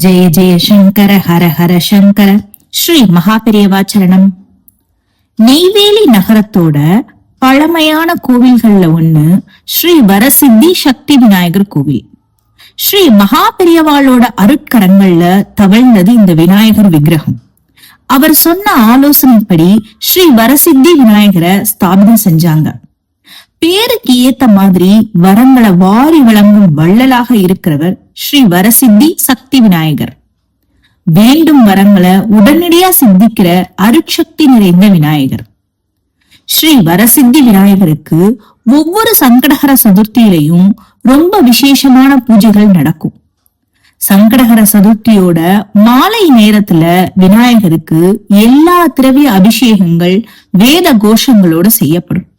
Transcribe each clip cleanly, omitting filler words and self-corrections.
ஜெய ஜெய சங்கர ஹர ஹர சங்கர. ஸ்ரீ மகாபெரியவாச்சரணம். நெய்வேலி நகரத்தோட பழமையான கோவில்கள்ல ஒண்ணு ஸ்ரீ வரசித்தி சக்தி விநாயகர் கோவில். ஸ்ரீ மகாபெரியவாளோட அருட்கரங்கள்ல தவழ்ந்தது இந்த விநாயகர் விக்கிரகம். அவர் சொன்ன ஆலோசனைப்படி ஸ்ரீ வரசித்தி விநாயகரை ஸ்தாபனம் செஞ்சாங்க. பேருக்கு ஏத்த மாதிரி வரங்களை வாரி வழங்கும் வள்ளலாக இருக்கிறவர் ஸ்ரீ வரசித்தி சக்தி விநாயகர். வேண்டும் வரங்களை உடனடியா சித்திக்கிற அருட்சக்தி நிறைந்த விநாயகர். ஸ்ரீ வரசித்தி விநாயகருக்கு ஒவ்வொரு சங்கடஹர சதுர்த்தியிலையும் ரொம்ப விசேஷமான பூஜைகள் நடக்கும். சங்கடஹர சதுர்த்தியோட மாலை நேரத்துல விநாயகருக்கு எல்லா திரவிய அபிஷேகங்கள் வேத கோஷங்களோட செய்யப்படும்.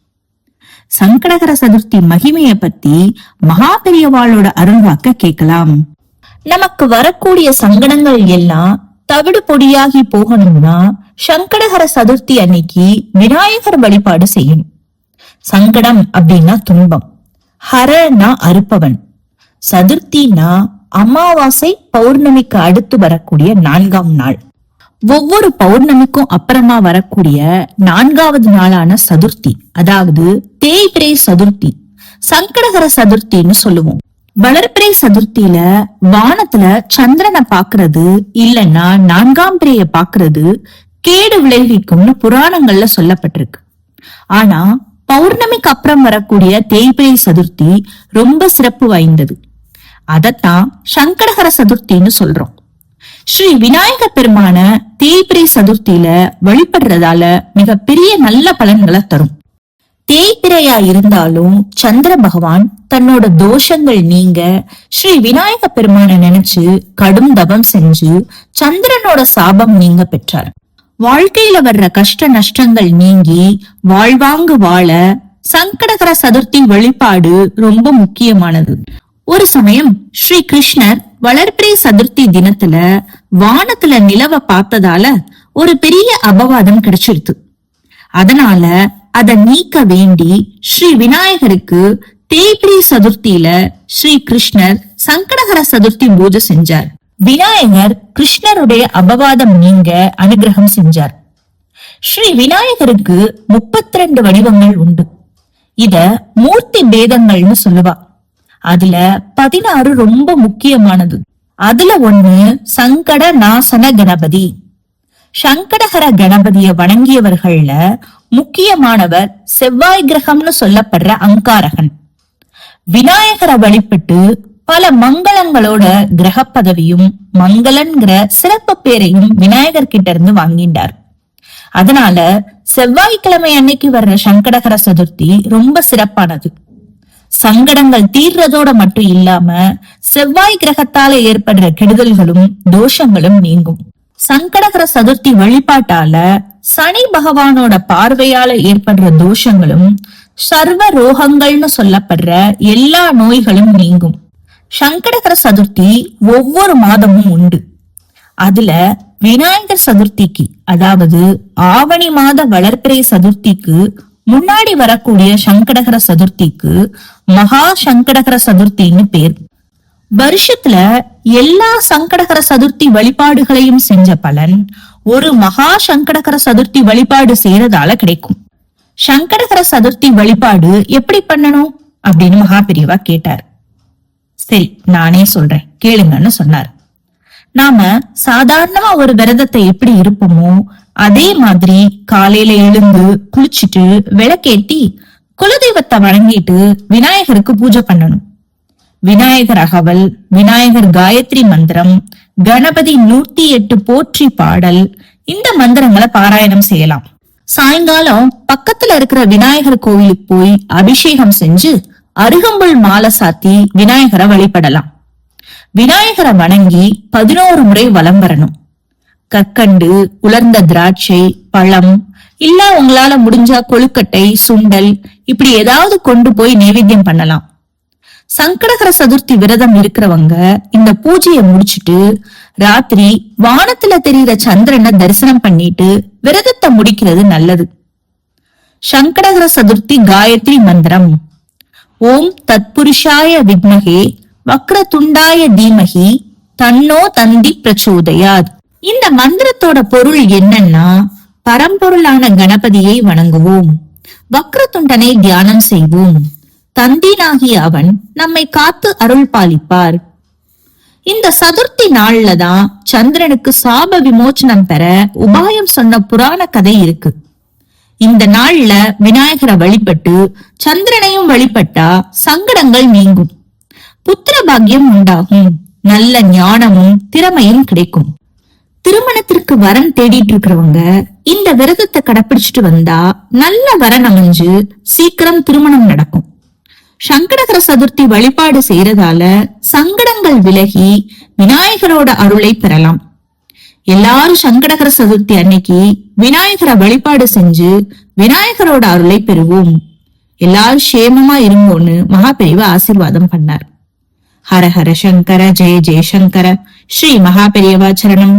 சங்கடகர சதுர்த்தி மகிமைய பத்தி மகாபெரியவாளோட அருள்வாக்க கேட்கலாம். நமக்கு வரக்கூடிய சங்கடங்கள் எல்லாம் தவிடு பொடியாகி போகணும்னா சங்கடகர சதுர்த்தி அன்னைக்கு விநாயகர் வழிபாடு செய்யணும். சங்கடம் அப்படின்னா துன்பம், ஹரனா அறுப்பவன், சதுர்த்தினா அமாவாசை பௌர்ணமிக்கு அடுத்து வரக்கூடிய 4ஆம் நாள். ஒவ்வொரு பௌர்ணமிக்கும் அப்புறமா வரக்கூடிய 4வது நாளான சதுர்த்தி, அதாவது தேய்பிரை சதுர்த்தி, சங்கடகர சதுர்த்தின்னு சொல்லுவோம். வளர்பிறை சதுர்த்தியில வானத்துல சந்திரனை பாக்குறது இல்லைன்னா 4ஆம் பிறைய பாக்குறது கேடு விளைவிக்கும்னு புராணங்கள்ல சொல்லப்பட்டிருக்கு. ஆனா பௌர்ணமிக்கு அப்புறம் வரக்கூடிய தேய்பிரை சதுர்த்தி ரொம்ப சிறப்பு வாய்ந்தது. அதத்தான் சங்கடகர சதுர்த்தின்னு சொல்றோம். ஸ்ரீ விநாயக பெருமான தேய்பிரை சதுர்த்தியில வழிபடுறதால மிக பெரிய நல்ல பலன்களை தரும். தேய்பிரையா இருந்தாலும் சந்திர பகவான் தன்னோட தோஷங்கள் நீங்க ஸ்ரீ விநாயக பெருமான நினைச்சு கடும் தவம் செஞ்சு சந்திரனோட சாபம் நீங்க பெற்றார். வாழ்க்கையில வர்ற கஷ்ட நஷ்டங்கள் நீங்கி வாழ்வாங்கு வாழ சங்கடகர சதுர்த்தி வழிபாடு ரொம்ப முக்கியமானது. ஒரு சமயம் ஸ்ரீ கிருஷ்ணர் வளர்பிறை சதுர்த்தி தினத்துல வானத்துல நிலவ பார்த்ததால ஒரு பெரிய அபவாதம் கிடைச்சிருது. அதனால அதை நீக்க வேண்டி ஸ்ரீ விநாயகருக்கு தேய்பிரை சதுர்த்தியில ஸ்ரீ கிருஷ்ணர் சங்கடகர சதுர்த்தி பூஜை செஞ்சார். விநாயகர் கிருஷ்ணருடைய அபவாதம் நீங்க அனுகிரகம் செஞ்சார். ஸ்ரீ விநாயகருக்கு 32 வடிவங்கள் உண்டு. இத மூர்த்தி பேதங்கள்னு சொல்லுவா. அதுல 16 ரொம்ப முக்கியமானது. அதுல ஒண்ணு சங்கட நாசன கணபதி. சங்கடஹர கணபதிய வணங்கியவர்கள்ல முக்கியமானவர் செவ்வாய் கிரகம்னு சொல்லப்படுற அங்காரகன். விநாயகரை வழிபட்டு பல மங்களங்களோட கிரக பதவியும் மங்களன்கிற சிறப்பு பேரையும் விநாயகர் கிட்ட இருந்து வாங்கிட்டார். அதனால செவ்வாய்க்கிழமை அன்னைக்கு வர்ற சங்கடகர சதுர்த்தி ரொம்ப சிறப்பானது. சங்கடங்கள் தீர்றதோட மட்டும் இல்லாம செவ்வாய் கிரகத்தால ஏற்படுற கெடுதல்களும் தோஷங்களும் நீங்கும். சங்கடகர சதுர்த்தி வழிபாட்டால சனி பகவானோட பார்வையால ஏற்படுற தோஷங்களும் சர்வ ரோகங்கள்னு சொல்லப்படுற எல்லா நோய்களும் நீங்கும். சங்கடகர சதுர்த்தி ஒவ்வொரு மாதமும் உண்டு. அதுல விநாயகர் சதுர்த்திக்கு, அதாவது ஆவணி மாத வளர்பிறை சதுர்த்திக்கு முன்னாடி வரக்கூடிய சங்கடகர சதுர்த்திக்கு மகா சங்கடகர சதுர்த்தின்னு பேர். வருஷத்துல எல்லா சங்கடகர சதுர்த்தி வழிபாடுகளையும் செஞ்ச பலன் ஒரு மகா சங்கடகர சதுர்த்தி வழிபாடு செய்யறதால கிடைக்கும். சங்கடகர சதுர்த்தி வழிபாடு எப்படி பண்ணணும் அப்படின்னு மகாபெரியவா கேட்டார். சரி, நானே சொல்றேன் கேளுங்கன்னு சொன்னார். நாம சாதாரணமா ஒரு விரதத்தை எப்படி இருப்போமோ அதே மாதிரி காலையில எழுந்து குளிச்சுட்டு விளக்கேத்தி குலதெய்வத்தை வணங்கிட்டு விநாயகருக்கு பூஜை பண்ணணும். விநாயகர் அகவல், விநாயகர் காயத்ரி மந்திரம், கணபதி 108 போற்றி பாடல், இந்த மந்திரங்களை பாராயணம் செய்யலாம். சாயங்காலம் பக்கத்துல இருக்கிற விநாயகர் கோவிலுக்கு போய் அபிஷேகம் செஞ்சு அருகம்புல் மாலை சாத்தி விநாயகரை வழிபடலாம். விநாயகரை வணங்கி 11 முறை வலம் வரணும். கற்கண்டு, உலர்ந்த திராட்சை, பழம், இல்ல உங்களால முடிஞ்சா கொழுக்கட்டை, சுண்டல் இப்படி ஏதாவது கொண்டு போய் நைவேத்தியம் பண்ணலாம். சங்கடகர சதுர்த்தி விரதம் இருக்கிறவங்க இந்த பூஜையை முடிச்சிட்டு ராத்திரி வானத்துல தெரிகிற சந்திரனை தரிசனம் பண்ணிட்டு விரதத்தை முடிக்கிறது நல்லது. சங்கடகர சதுர்த்தி காயத்ரி மந்திரம்: ஓம் தத்புருஷாய வித்மகே வக்ரதுண்டாய தீமகி தன்னோ தந்தி பிரச்சோதயாத். இந்த மந்திரத்தோட பொருள் என்னன்னா, பரம்பொருளான கணபதியை வணங்குவோம், வக்ரதுண்டனை தியானம் செய்வோம், தந்தினாகிய அவன் நம்மை காத்து அருள் பாலிப்பார். இந்த சதுர்த்தி நாள்ல தான் சந்திரனுக்கு சாப விமோச்சனம் பெற உபாயம் சொன்ன புராண கதை இருக்கு. இந்த நாள்ல விநாயகரை வழிபட்டு சந்திரனையும் வழிபட்டா சங்கடங்கள் நீங்கும், புத்திர பாக்கியம் உண்டாகும், நல்ல ஞானமும் திறமையும் கிடைக்கும். திருமணத்திற்கு வரன் தேடிட்டு இருக்கிறவங்க இந்த விரதத்தை கடைபிடிச்சிட்டு வந்தா நல்ல வரன் அமைஞ்சு சீக்கிரம் திருமணம் நடக்கும். சங்கடகர சதுர்த்தி வழிபாடு செய்யறதால சங்கடங்கள் விலகி விநாயகரோட அருளை பெறலாம். எல்லாரும் சங்கடகர சதுர்த்தி அன்னைக்கு விநாயகரை வழிபாடு செஞ்சு விநாயகரோட அருளை பெறுவோம். எல்லாரும் சேமமா இருங்கோன்னு மகாபெரிவா ஆசீர்வாதம் பண்ணார். ஹர ஹர சங்கர, ஜெய ஜெய சங்கர. ஸ்ரீ மகாபெரியவா சரணம்.